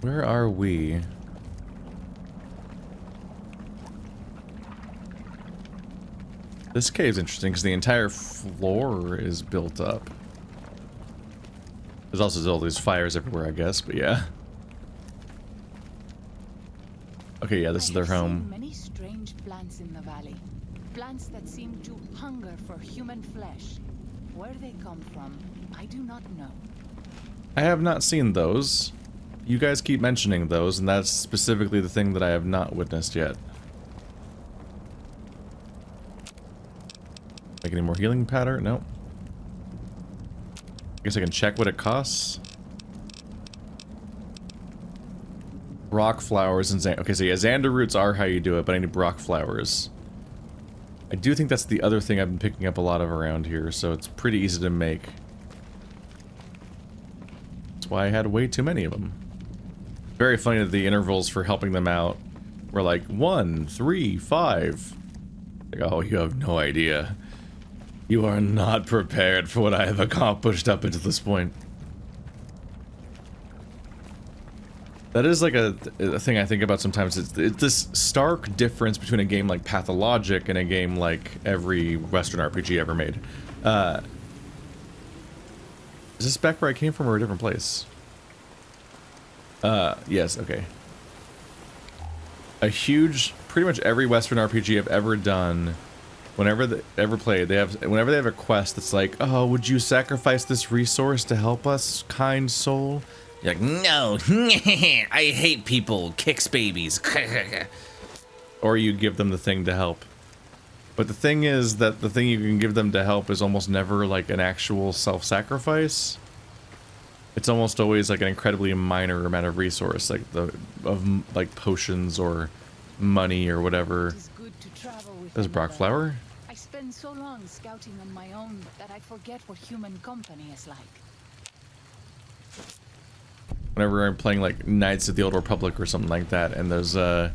Where are we? This cave's interesting because the entire floor is built up. There's also all these fires everywhere, I guess, but yeah. Okay, yeah, this is their home. Many strange plants in the valley. Plants that seem to hunger for human flesh. Where they come from, I do not know. I have not seen those. You guys keep mentioning those, and that's specifically the thing that I have not witnessed yet. Make any more healing powder? No. I guess I can check what it costs. Rock flowers and okay, so yeah, Xander roots are how you do it, but I need rock flowers. I do think that's the other thing I've been picking up a lot of around here, so it's pretty easy to make. That's why I had way too many of them. Very funny that the intervals for helping them out were like 1, 3, 5. Like, oh, you have no idea. You are not prepared for what I have accomplished up until this point. That is like a thing I think about sometimes. It's this stark difference between a game like Pathologic and a game like every Western RPG ever made. Is this back where I came from or a different place? Yes, okay. A huge, pretty much every Western RPG I've ever done, whenever they ever played, whenever they have a quest that's like, oh, would you sacrifice this resource to help us, kind soul? You're like, no, I hate people, kicks babies. Or you give them the thing to help. But the thing is that the thing you can give them to help is almost never like an actual self-sacrifice. It's almost always like an incredibly minor amount of resource, like like potions or money or whatever. There's a Brock flower. I spend so long scouting on my own that I forget what human company is like. Whenever I'm playing like Knights of the Old Republic or something like that, and there's a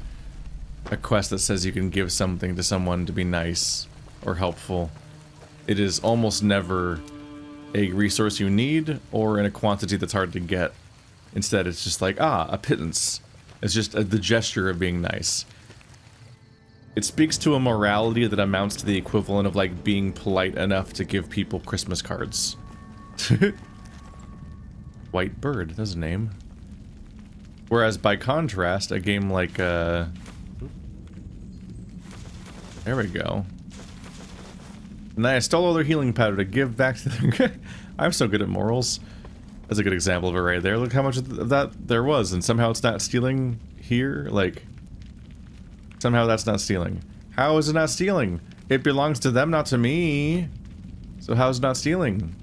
quest that says you can give something to someone to be nice or helpful, it is almost never a resource you need or in a quantity that's hard to get. Instead, it's just like, ah, a pittance. It's just the gesture of being nice. It speaks to a morality that amounts to the equivalent of like being polite enough to give people Christmas cards. White bird, that's a name. Whereas by contrast, a game like there we go. And then I stole all their healing powder to give back to them. I'm so good at morals. That's a good example of it right there. Look how much of that there was, and somehow it's not stealing here. Like, somehow that's not stealing. How is it not stealing? It belongs to them, not to me. So how is it not stealing?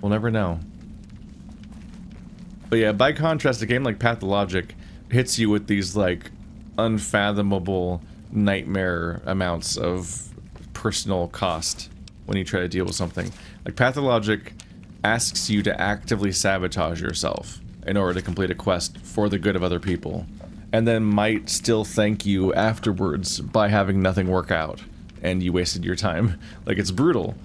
We'll never know. But yeah, by contrast, a game like Pathologic hits you with these, like, unfathomable nightmare amounts of personal cost when you try to deal with something. Like, Pathologic asks you to actively sabotage yourself in order to complete a quest for the good of other people, and then might still thank you afterwards by having nothing work out, and you wasted your time. Like, it's brutal.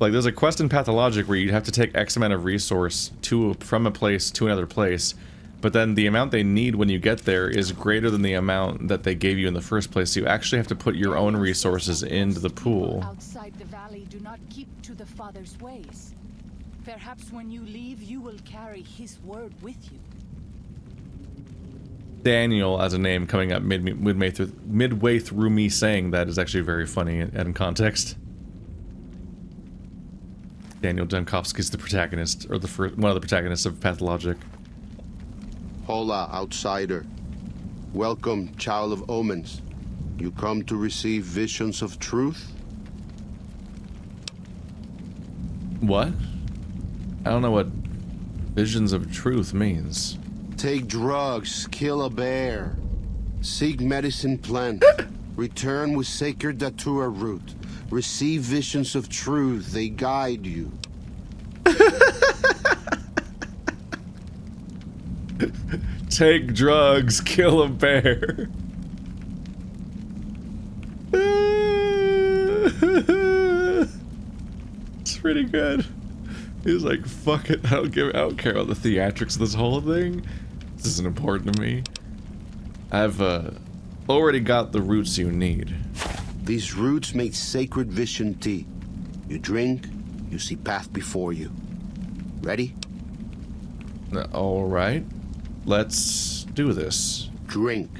Like, there's a quest in Pathologic where you have to take X amount of resource from a place to another place, but then the amount they need when you get there is greater than the amount that they gave you in the first place, so you actually have to put your own resources into the pool. Outside the valley do not keep to the Father's ways. Perhaps when you leave, you will carry his word with you. Daniel as a name coming up midway through me saying that is actually very funny in context. Daniel Dunkovsky's the protagonist, or one of the protagonists of Pathologic. Hola, outsider. Welcome, child of omens. You come to receive visions of truth? What? I don't know what visions of truth means. Take drugs, kill a bear. Seek medicine plant. Return with sacred datura root. Receive visions of truth, they guide you. Take drugs, kill a bear. It's pretty good. He's like, fuck it, I don't care about the theatrics of this whole thing. This isn't important to me. I've already got the roots you need. These roots make sacred vision tea. You drink, you see path before you. Ready? Alright. Let's do this. Drink.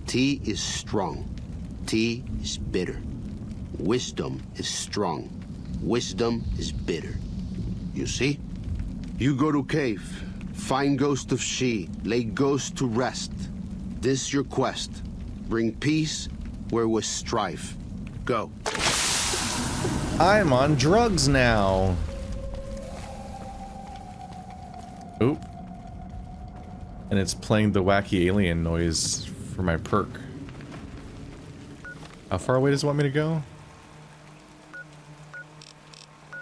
Tea is strong. Tea is bitter. Wisdom is strong. Wisdom is bitter. You see? You go to cave. Find ghost of she. Lay ghost to rest. This your quest. Bring peace where was strife. Go. I'm on drugs now. Oop. And it's playing the wacky alien noise for my perk. How far away does it want me to go?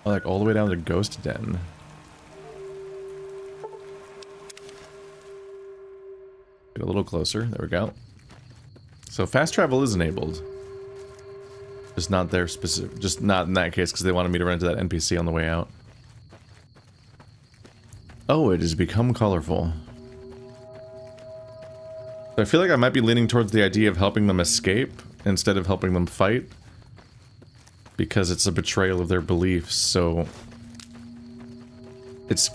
Oh, like all the way down to Ghost Den. Get a little closer. There we go. So fast travel is enabled. Just not there specific. Just not in that case because they wanted me to run into that NPC on the way out. Oh, it has become colorful. So I feel like I might be leaning towards the idea of helping them escape instead of helping them fight. Because it's a betrayal of their beliefs, so... It's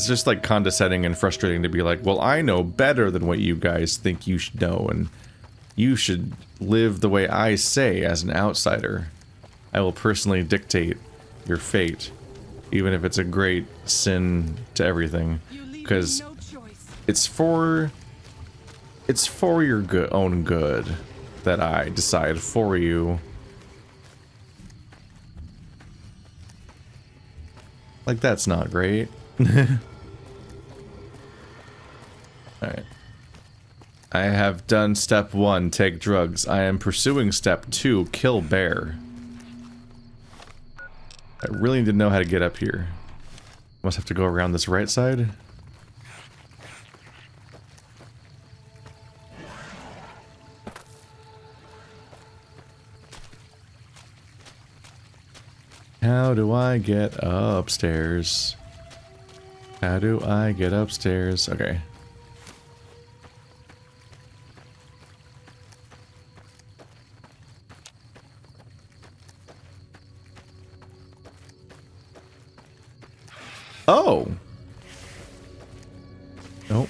just like condescending and frustrating to be like, well, I know better than what you guys think you should know, and you should live the way I say as an outsider. I will personally dictate your fate, even if it's a great sin to everything, because it's for your own good that I decide for you. Like, that's not great. Alright. I have done step 1, take drugs. I am pursuing step 2, kill bear. I really need to know how to get up here. Must have to go around this right side. How do I get upstairs? How do I get upstairs? Okay. Oh! Nope.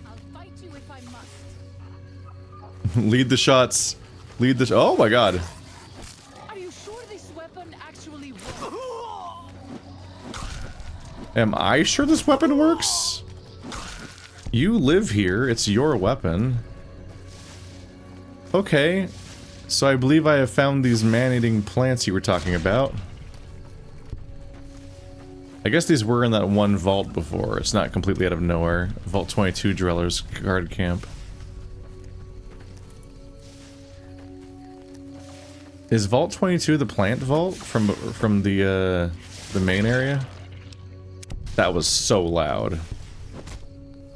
I'll fight you if I must. Lead the shots. Lead the oh my god. Are you sure this weapon actually works? Am I sure this weapon works? You live here. It's your weapon. Okay. So I believe I have found these man-eating plants you were talking about. I guess these were in that one vault before. It's not completely out of nowhere. Vault 22 Dreller's guard camp. Is Vault 22 the plant vault from the main area? That was so loud.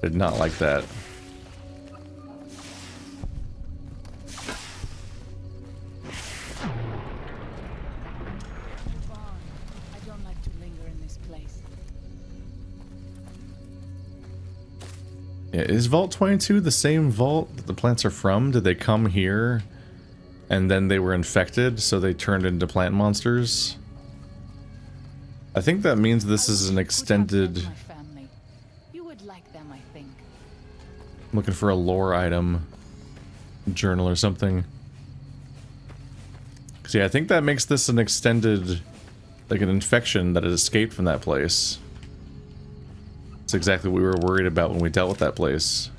Did not like that. I don't like to linger in this place. Yeah, is Vault 22 the same vault that the plants are from? Did they come here and then they were infected, so they turned into plant monsters? I think that means this is an extended... You would like them, I think. I'm looking for a lore item. Journal or something. So yeah, I think that makes this an extended... like an infection that had escaped from that place. It's exactly what we were worried about when we dealt with that place.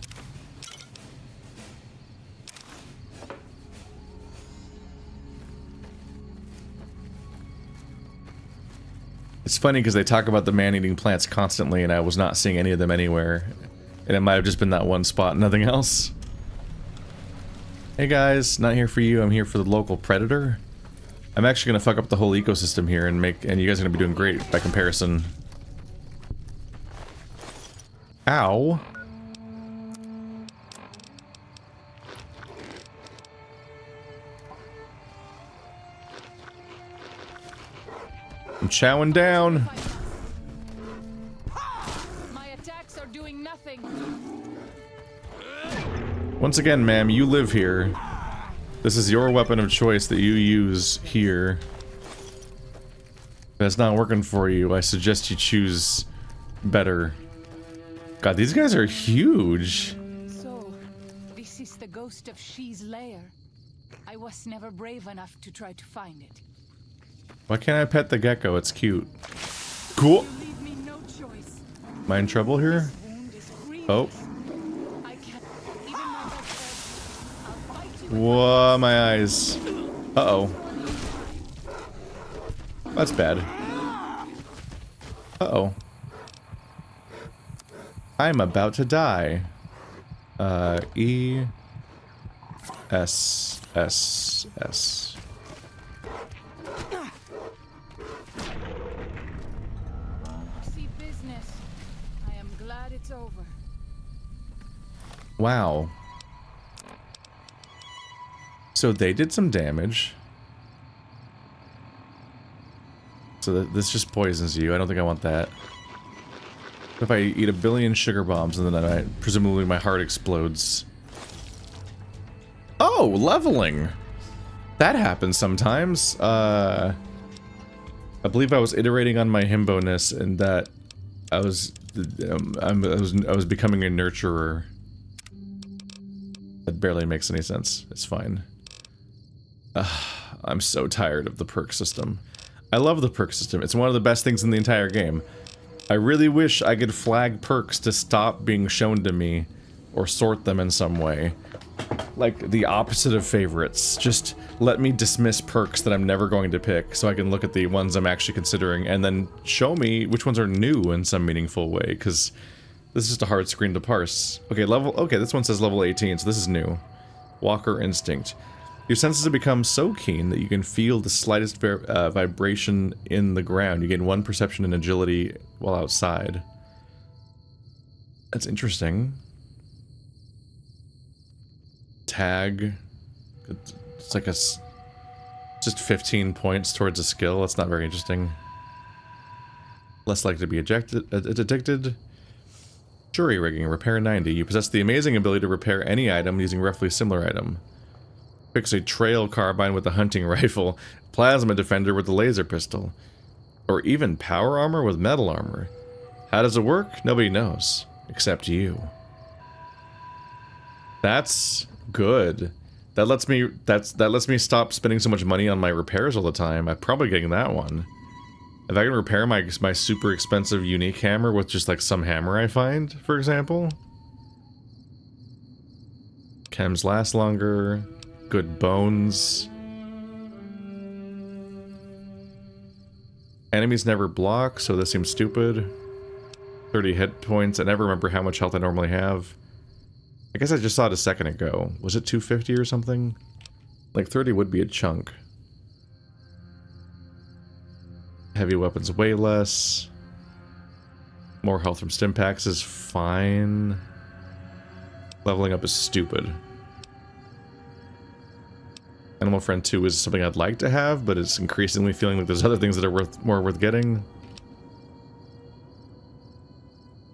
It's funny because they talk about the man-eating plants constantly and I was not seeing any of them anywhere. And it might have just been that one spot, nothing else. Hey guys, not here for you, I'm here for the local predator. I'm actually gonna fuck up the whole ecosystem here and you guys are gonna be doing great by comparison. Ow. I'm chowing down. nothing. Once again, ma'am, you live here. This is your weapon of choice that you use here. If that's not working for you, I suggest you choose better. God, these guys are huge. So, this is the ghost of She's lair. I was never brave enough to try to find it. Why can't I pet the gecko? It's cute. Cool. You leave me no choice. Am I in trouble here? This wound is grievous. Oh. I can't. Even my best friend, I'll fight you. Whoa, my eyes. Uh-oh. That's bad. Uh-oh. I'm about to die. E... S... S... S... See business. I am glad it's over. Wow. So they did some damage. So this just poisons you. I don't think I want that. If I eat a billion sugar bombs and then presumably my heart explodes. Oh, leveling! That happens sometimes. I believe I was iterating on my himbo-ness and that I was becoming a nurturer. That barely makes any sense. It's fine. I'm so tired of the perk system. I love the perk system. It's one of the best things in the entire game. I really wish I could flag perks to stop being shown to me or sort them in some way. Like the opposite of favorites. Just let me dismiss perks that I'm never going to pick so I can look at the ones I'm actually considering and then show me which ones are new in some meaningful way, because this is just a hard screen to parse. Okay, this one says level 18, so this is new. Walker Instinct. Your senses have become so keen that you can feel the slightest vibration in the ground. You gain 1 perception and agility while outside. That's interesting. Tag. It's like just 15 points towards a skill. That's not very interesting. Less likely to be addicted. Jury rigging. Repair 90. You possess the amazing ability to repair any item using roughly similar item. Fix a trail carbine with a hunting rifle, plasma defender with a laser pistol, or even power armor with metal armor. How does it work? Nobody knows, except you. That's good. That lets me stop spending so much money on my repairs all the time. I'm probably getting that one. If I can repair my super expensive unique hammer with just like some hammer I find, for example. Chems last longer. Good bones. Enemies never block, so this seems stupid. 30 hit points. I never remember how much health I normally have. I guess I just saw it a second ago. Was it 250 or something? Like 30 would be a chunk. Heavy weapons way less. More health from stim packs is fine. Leveling up is stupid. Animal Friend 2 is something I'd like to have, but it's increasingly feeling like there's other things that are more worth getting.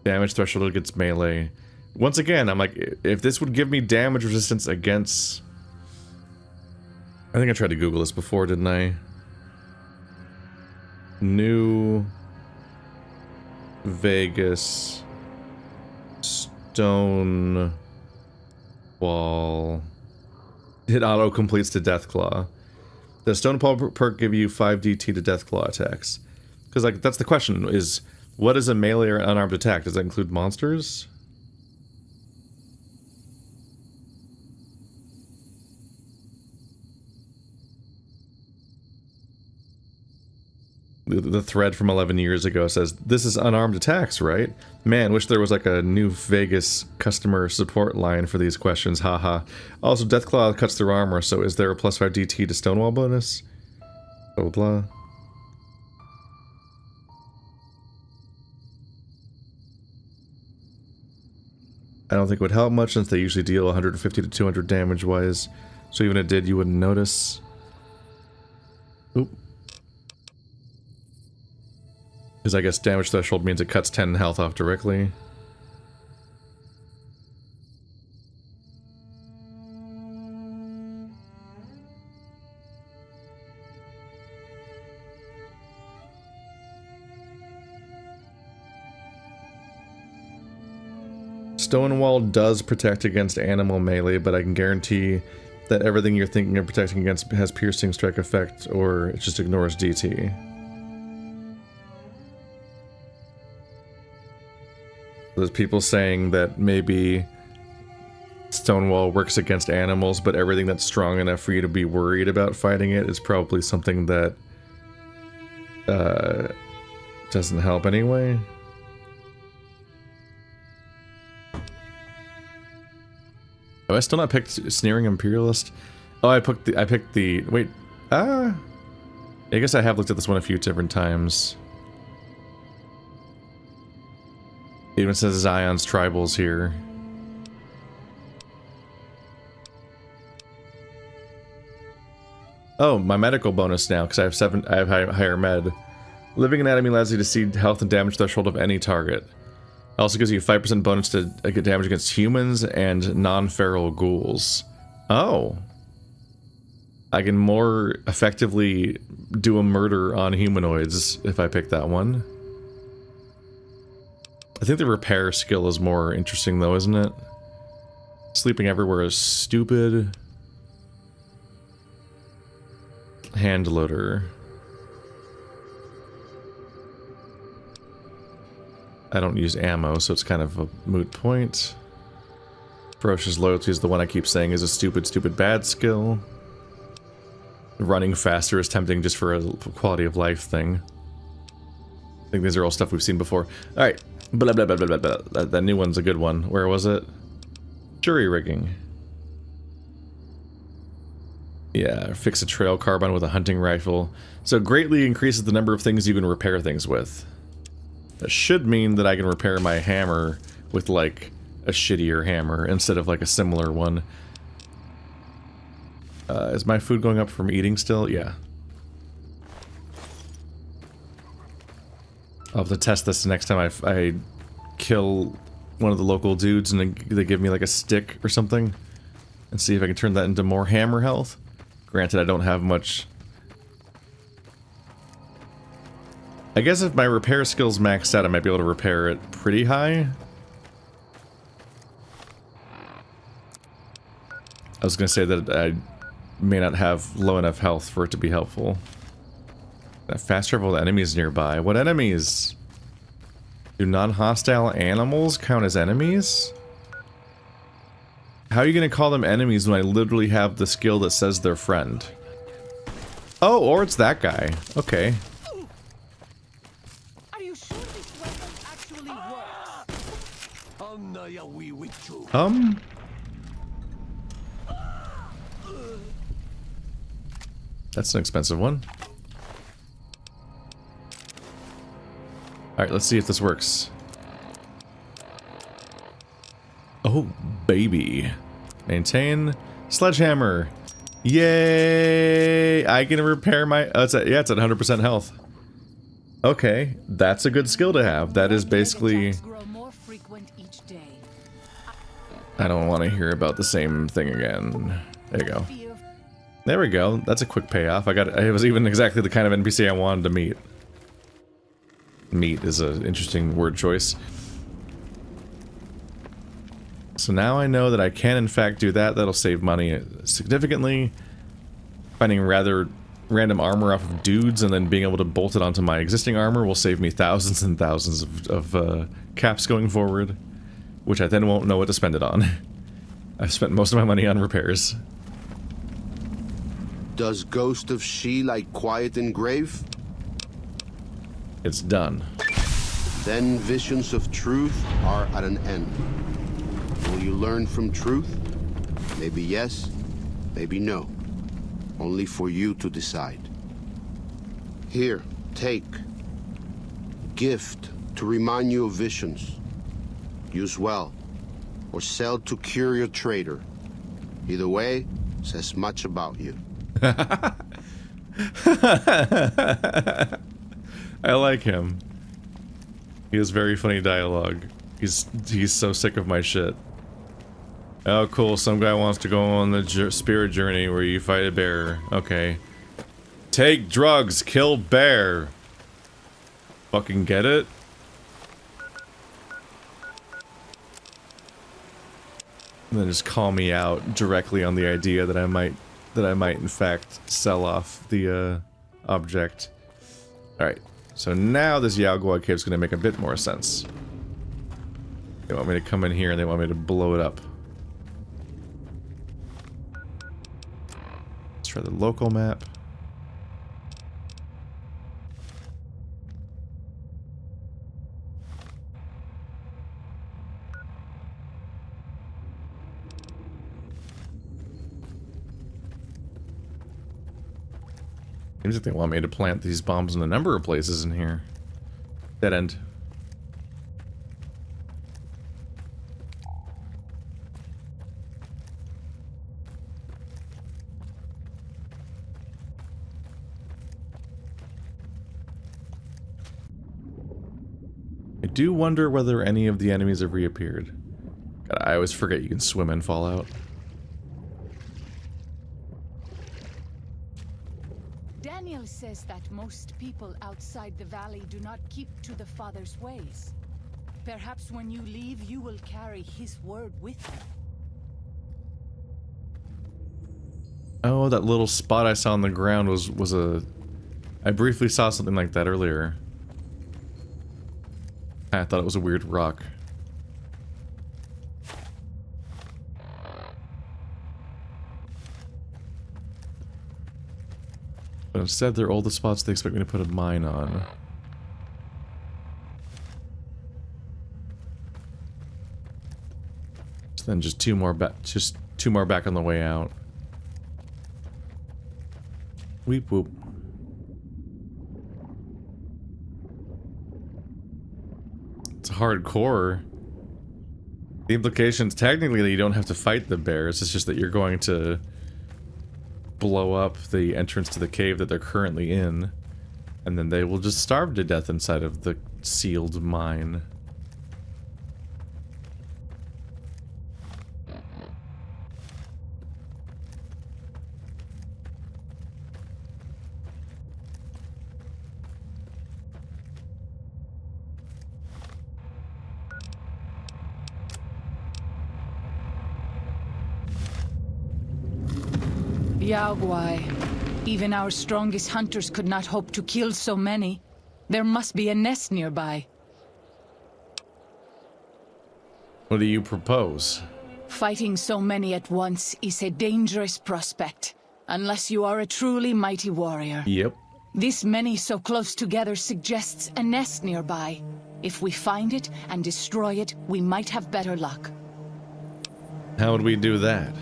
Damage threshold against melee. Once again, I'm like, if this would give me damage resistance against... I think I tried to Google this before, didn't I? New Vegas Stone Wall. It auto-completes to Deathclaw. Does Stonewall perk give you 5 DT to Deathclaw attacks? Because, like, that's the question, is what is a melee or unarmed attack? Does that include monsters? The thread from 11 years ago says, this is unarmed attacks, right? Man, wish there was like a new Vegas customer support line for these questions, haha. Also, Deathclaw cuts through armor, so is there a +5 DT to Stonewall bonus? Blah, blah, blah. I don't think it would help much since they usually deal 150 to 200 damage-wise. So even if it did, you wouldn't notice. Oop. Because I guess damage threshold means it cuts 10 health off directly. Stone wall does protect against animal melee, but I can guarantee that everything you're thinking of protecting against has piercing strike effect, or it just ignores DT. There's people saying that maybe Stonewall works against animals, but everything that's strong enough for you to be worried about fighting it is probably something that doesn't help anyway. Oh, I still not picked Sneering Imperialist? Oh, I picked the wait, I guess I have looked at this one a few different times. It even says Zion's Tribals here. Oh, my medical bonus now, because I have higher med. Living Anatomy allows you to see health and damage threshold of any target. It also gives you a 5% bonus to get damage against humans and non-feral ghouls. Oh. I can more effectively do a murder on humanoids if I pick that one. I think the repair skill is more interesting though, isn't it? Sleeping everywhere is stupid. Hand loader. I don't use ammo, so it's kind of a moot point. Ferocious Loyalty is the one I keep saying is a stupid, stupid bad skill. Running faster is tempting just for a quality of life thing. I think these are all stuff we've seen before. Alright. Blah, blah, blah, blah, blah, blah. That new one's a good one. Where was it? Jury rigging. Yeah, fix a trail carbine with a hunting rifle. So greatly increases the number of things you can repair things with. That should mean that I can repair my hammer with, like, a shittier hammer instead of, like, a similar one. Is my food going up from eating still? Yeah. I'll have to test this next time I kill one of the local dudes and they give me, like, a stick or something. And see if I can turn that into more hammer health. Granted, I don't have much. I guess if my repair skill's maxed out, I might be able to repair it pretty high. I was gonna say that I may not have low enough health for it to be helpful. Fast travel with enemies nearby. What enemies? Do non-hostile animals count as enemies? How are you gonna call them enemies when I literally have the skill that says they're friend? Oh, or it's that guy. Okay. Are you sure this weapon actually works? That's an expensive one. Alright, let's see if this works. Oh, baby. Maintain. Sledgehammer. Yay! I can repair my... Oh, it's at 100% health. Okay, that's a good skill to have. That is basically... I don't want to hear about the same thing again. There you go. There we go. That's a quick payoff. It was even exactly the kind of NPC I wanted to meet. Meet is an interesting word choice. So now I know that I can in fact do that. That'll save money significantly. Finding rather random armor off of dudes and then being able to bolt it onto my existing armor will save me thousands and thousands of caps going forward. Which I then won't know what to spend it on. I've spent most of my money on repairs. Does Ghost of She like quiet and grave? It's done. Then visions of truth are at an end. Will you learn from truth? Maybe yes, maybe no. Only for you to decide. Here, take. Gift to remind you of visions. Use well, or sell to cure your trader. Either way, says much about you. I like him. He has very funny dialogue. He's so sick of my shit. Oh, cool. Some guy wants to go on the spirit journey where you fight a bear. Okay. Take drugs, kill bear. Fucking get it? And then just call me out directly on the idea that I might in fact sell off the object. Alright, so now this Yaogua cave is going to make a bit more sense. They want me to come in here and they want me to blow it up. Let's try the local map. Seems like they want me to plant these bombs in a number of places in here. Dead end. I do wonder whether any of the enemies have reappeared. God, I always forget you can swim in Fallout. Daniel says that most people outside the valley do not keep to the Father's ways. Perhaps when you leave, you will carry his word with you. Oh, that little spot I saw on the ground was a... I briefly saw something like that earlier. I thought it was a weird rock. But instead, they're all the spots they expect me to put a mine on. So then just two more back on the way out. Weep whoop. It's hardcore. The implications technically that you don't have to fight the bears, it's just that you're going to blow up the entrance to the cave that they're currently in, and then they will just starve to death inside of the sealed mine. Yaogwai. Even our strongest hunters could not hope to kill so many. There must be a nest nearby. What do you propose? Fighting so many at once is a dangerous prospect, unless you are a truly mighty warrior. Yep. This many so close together suggests a nest nearby. If we find it and destroy it, we might have better luck. How would we do that?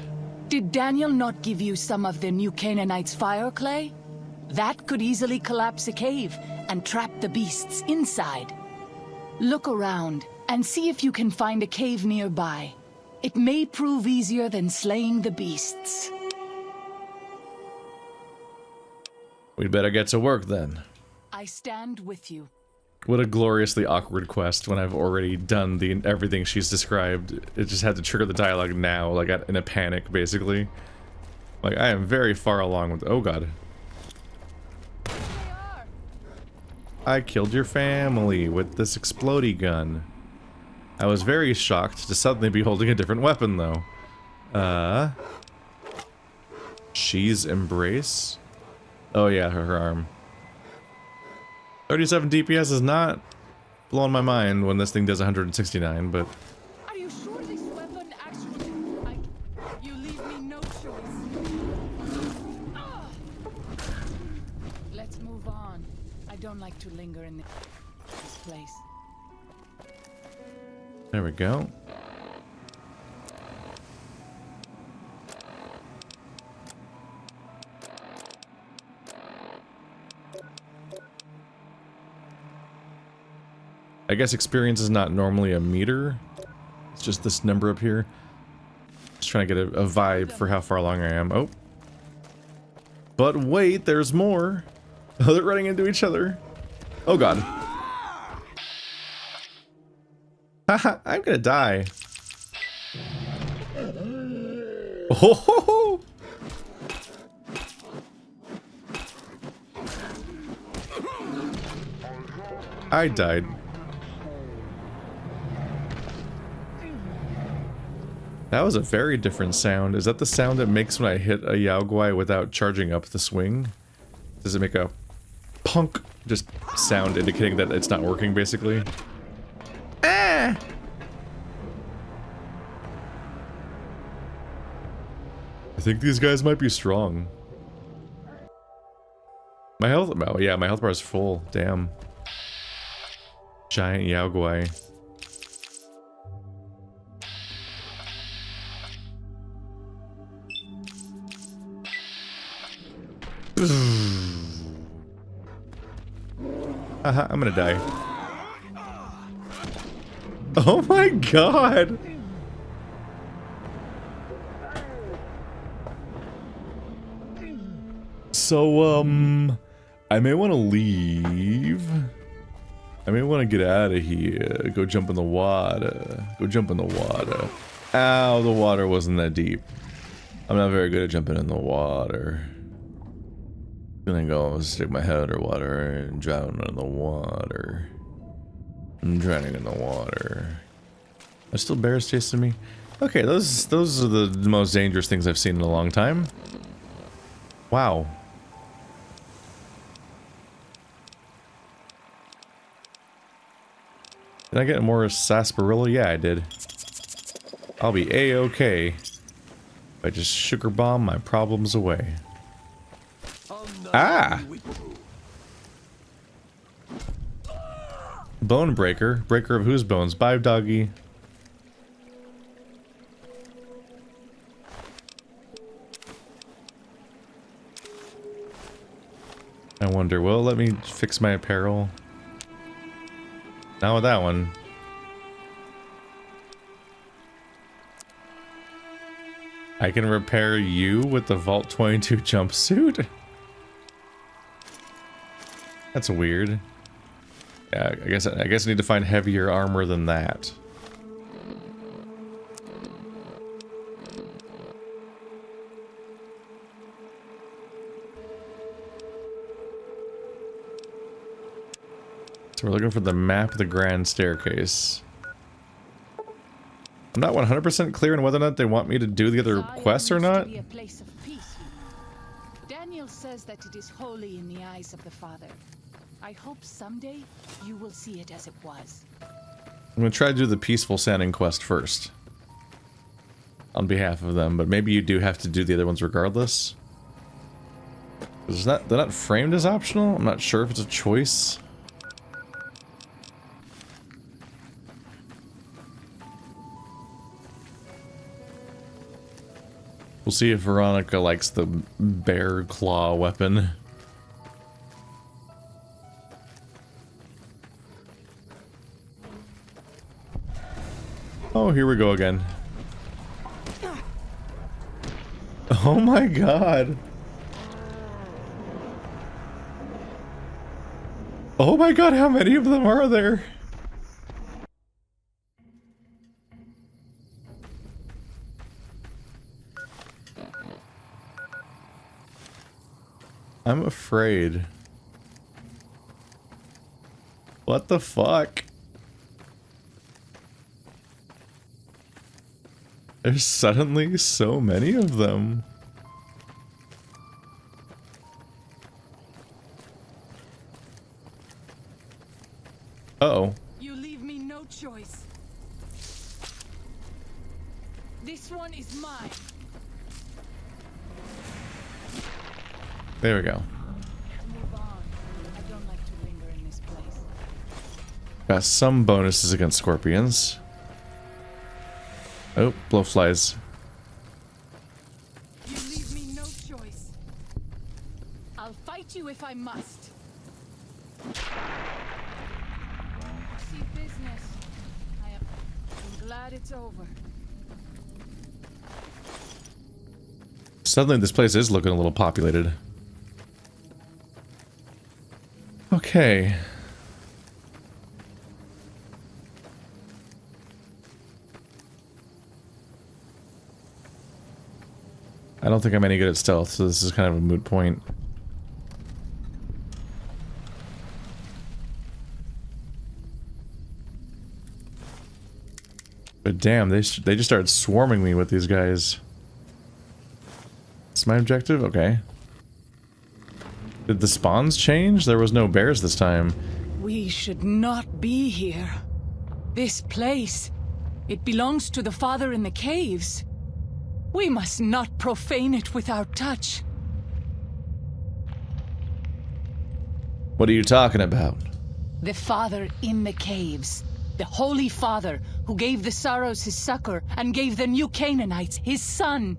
Did Daniel not give you some of the new Canaanites' fire clay? That could easily collapse a cave and trap the beasts inside. Look around and see if you can find a cave nearby. It may prove easier than slaying the beasts. We'd better get to work then. I stand with you. What a gloriously awkward quest when I've already done everything she's described. It just had to trigger the dialogue now, like in a panic, basically. Like, I am very far along with... Oh god. I killed your family with this explodey gun. I was very shocked to suddenly be holding a different weapon, though. She's embrace? Oh yeah, her arm. 37 DPS is not blowing my mind when this thing does 169, but... Are you sure this weapon actually... You leave me no choice. Let's move on. I don't like to linger in this place. There we go. I guess experience is not normally a meter. It's just this number up here. Just trying to get a vibe for how far along I am. Oh. But wait, there's more. Oh, they're running into each other. Oh god. Haha, I'm gonna die. Oh ho ho! I died. That was a very different sound. Is that the sound it makes when I hit a Yaoguai without charging up the swing? Does it make a punk just sound indicating that it's not working, basically? Ah! I think these guys might be strong. My health, oh yeah, my health bar is full. Damn. Giant Yaoguai. Haha, I'm gonna die. Oh my god! So, I may want to leave. I may want to get out of here. Go jump in the water. Go jump in the water. Ow, the water wasn't that deep. I'm not very good at jumping in the water. I'm gonna go stick my head underwater and drown in the water. I'm drowning in the water. Are still bears chasing me? Okay, those are the most dangerous things I've seen in a long time. Wow. Did I get more sarsaparilla? Yeah, I did. I'll be A-okay if I just sugar bomb my problems away. Ah! Bone breaker. Breaker of whose bones? Bye, doggy. I wonder, will it let me fix my apparel? Not with that one. I can repair you with the Vault 22 jumpsuit? That's weird. Yeah, I guess I need to find heavier armor than that. So we're looking for the map of the Grand Staircase. I'm not 100% clear on whether or not they want me to do the other quests or not. Daniel says that it is holy in the eyes of the Father. I hope someday you will see it as it was. I'm gonna try to do the peaceful sounding quest first. On behalf of them, but maybe you do have to do the other ones regardless. They're not framed as optional? I'm not sure if it's a choice. We'll see if Veronica likes the bear claw weapon. Oh, here we go again. Oh my god. Oh my god, how many of them are there? I'm afraid. What the fuck? There's suddenly so many of them. Uh-oh. You leave me no choice. This one is mine. There we go. Move on. I don't like to linger in this place. Got some bonuses against scorpions. Oh, blowflies. You leave me no choice. I'll fight you if I must. See business. I'm glad it's over. Suddenly this place is looking a little populated. Okay. I don't think I'm any good at stealth, so this is kind of a moot point. But Damn, they just started swarming me with these guys. That's my objective? Okay. Did the spawns change? There was no bears this time. We should not be here. This place, it belongs to the father in the caves. We must not profane it with our touch. What are you talking about? The father in the caves. The Holy Father who gave the Sorrows his succor and gave the new Canaanites his son.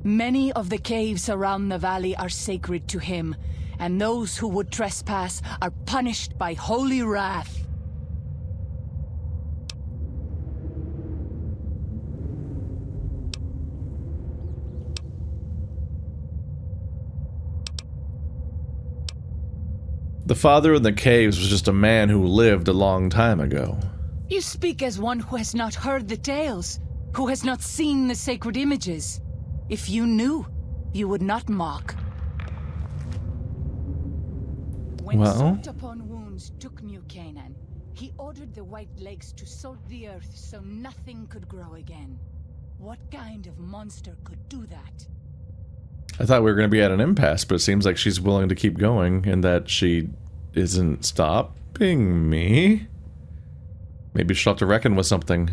Many of the caves around the valley are sacred to him, and those who would trespass are punished by holy wrath. The father in the caves was just a man who lived a long time ago. You speak as one who has not heard the tales, who has not seen the sacred images. If you knew, you would not mock. When Well? Salt upon Wounds took New Canaan, he ordered the White Legs to salt the earth so nothing could grow again. What kind of monster could do that? I thought we were going to be at an impasse, but it seems like she's willing to keep going and that she isn't stopping me. Maybe she'll have to reckon with something.